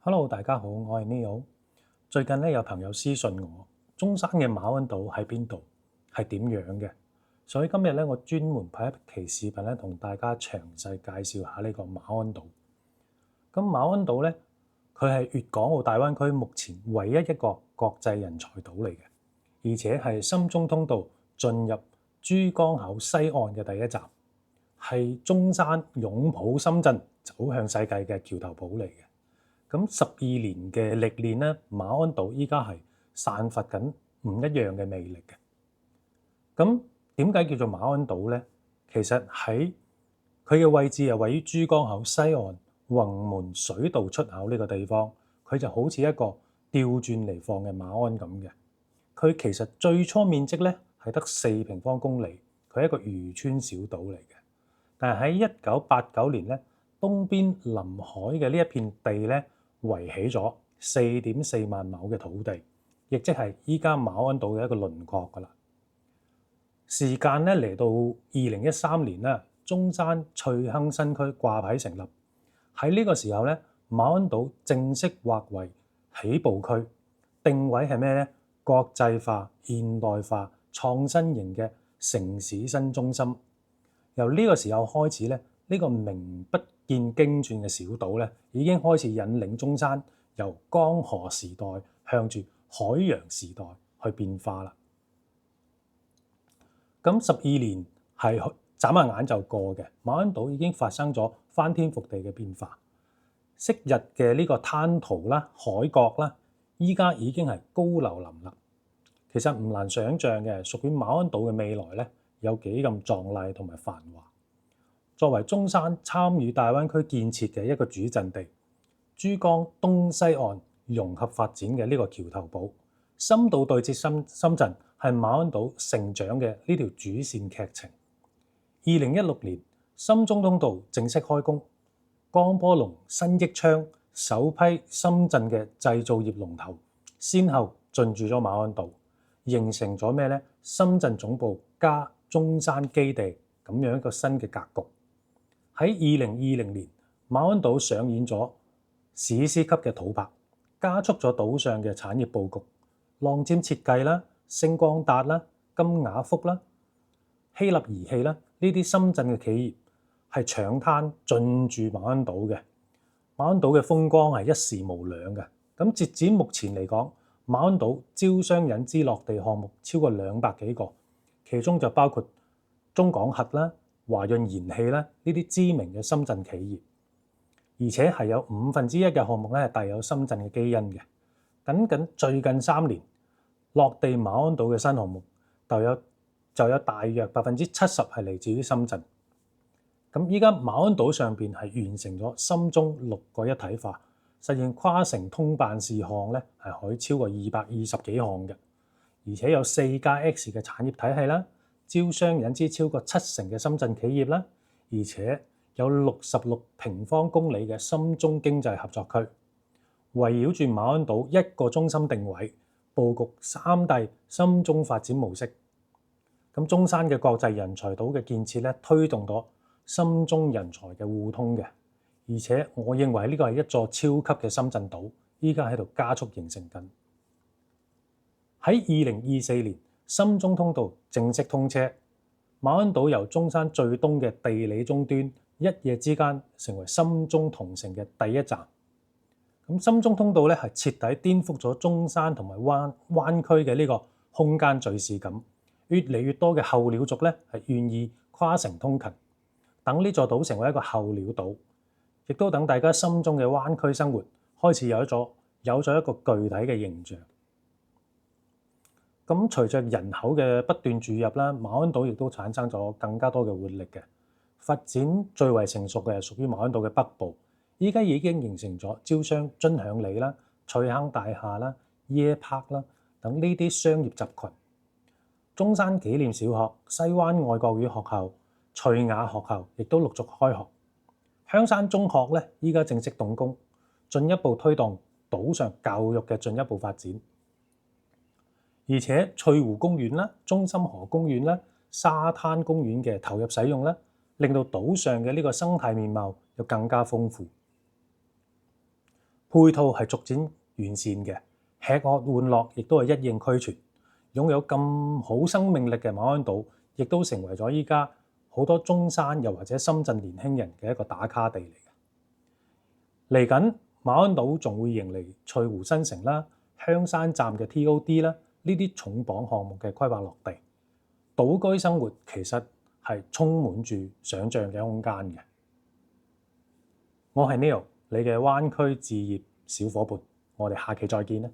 Hello，大家好，我係 Neo。最近有朋友私信我，中山嘅馬鞍島喺邊度，係點樣嘅？所以今日我專門拍一期視頻同大家詳細介紹下呢個馬鞍島。咁馬鞍島佢係粵港澳大灣區目前唯一一個國際人才島嚟嘅，而且係深中通道進入珠江口西岸嘅第一站，係中山擁抱深圳走向世界嘅橋頭堡嚟嘅。咁12年嘅歷練咧，馬鞍島依家係散發緊唔一樣嘅魅力嘅。咁點解叫做馬鞍島呢？其實喺佢嘅位置又位於珠江口西岸宏門水道出口呢個地方，佢就好似一個調轉嚟放嘅馬鞍咁嘅。佢其實最初面積係得4平方公里，佢係一個漁村小島嚟嘅。但係喺1989年東邊臨海嘅呢一片地圍起咗4.4萬畝嘅土地，亦即係依家馬鞍島嘅一個輪廓噶啦。時間嚟到2013年中山翠亨新區掛牌成立。喺呢個時候馬鞍島正式劃為起步區，定位係咩呢？國際化、現代化、創新型嘅城市新中心。由呢個時候開始呢個名不見經傳嘅小島已經開始引領中山由江河時代向住海洋時代去變化啦。咁12年係眨下眼就過嘅，馬鞍島已經發生咗翻天覆地嘅變化。昔日嘅呢個灘塗啦、海角啦，依家已經係高樓林立。其實唔難想像嘅，屬於馬鞍島嘅未來有幾咁壯麗同埋繁華。作為中山參與大灣區建設嘅一個主陣地，珠江東西岸融合發展嘅呢個橋頭堡，深度對接深圳，係馬鞍島成長嘅呢條主線劇情。2016年，深中通道正式開工，江波龍、新益昌首批深圳嘅製造業龍頭，先後進駐咗馬鞍島，形成咗咩呢？深圳總部加中山基地咁樣一個新嘅格局。喺2020年，馬鞍島上演咗史詩級嘅土拍，加速咗島上嘅產業佈局。浪尖設計啦、星光達啦、金雅福啦、希立儀器啦，呢啲深圳嘅企業係搶灘進駐馬鞍島嘅。馬鞍島嘅風光係一時無兩嘅。咁截止目前嚟講，馬鞍島招商引資落地項目超過200幾個，其中就包括中港核啦、華潤燃氣啦呢啲知名嘅深圳企業，而且係有1/5嘅項目係帶有深圳嘅基因嘅。僅僅最近3年落地馬鞍島嘅新項目就有大約70%係嚟自於深圳。咁依家馬鞍島上邊係完成咗深中6個一體化，實現跨城通辦事項係可以超過220幾項嘅，而且有4+X 嘅產業體系啦，招商引資超過70%嘅深圳企業啦，而且有66平方公里嘅深中經濟合作區，圍繞住馬鞍島一個中心定位，佈局3大深中發展模式。咁中山嘅國際人才島嘅建設推動咗深中人才嘅互通嘅，而且我認為呢個係一座超級嘅深圳島，依家喺度加速形成緊。喺2024年，深中通道正式通車，馬鞍島由中山最東嘅地理終端，一夜之間成為深中同城嘅第一站。咁深中通道係徹底顛覆咗中山同埋灣區嘅呢個空間敘事感，越嚟越多嘅候鳥族係願意跨城通勤，等呢座島成為一個候鳥島，亦都等大家心中嘅灣區生活開始有咗一個具體嘅形象。咁隨着人口嘅不斷注入啦，馬鞍島亦都產生咗更加多嘅活力嘅發展。最為成熟嘅係屬於馬鞍島嘅北部，依家已經形成咗招商津享里啦、翠亨大廈啦、耶柏啦等呢啲商業集群。中山紀念小學、西灣愛國語學校、翠雅學校亦都陸續開學。香山中學依家正式動工，進一步推動島上教育嘅進一步發展。而且翠湖公園啦、中心河公園啦、沙灘公園嘅投入使用令到島上嘅呢個生態面貌又更加豐富。配套係逐漸完善嘅，吃喝玩樂亦都係一應俱全。擁有咁好生命力嘅馬鞍島，亦都成為咗依家好多中山又或者深圳年輕人嘅一個打卡地嚟嘅。嚟緊馬鞍島仲會迎嚟翠湖新城啦、香山站嘅 TOD 啦，呢啲重磅項目嘅規劃落地，島居生活其實係充滿住想像嘅空間嘅。我係 Neil，你嘅灣區置業小夥伴，我哋下期再見啦。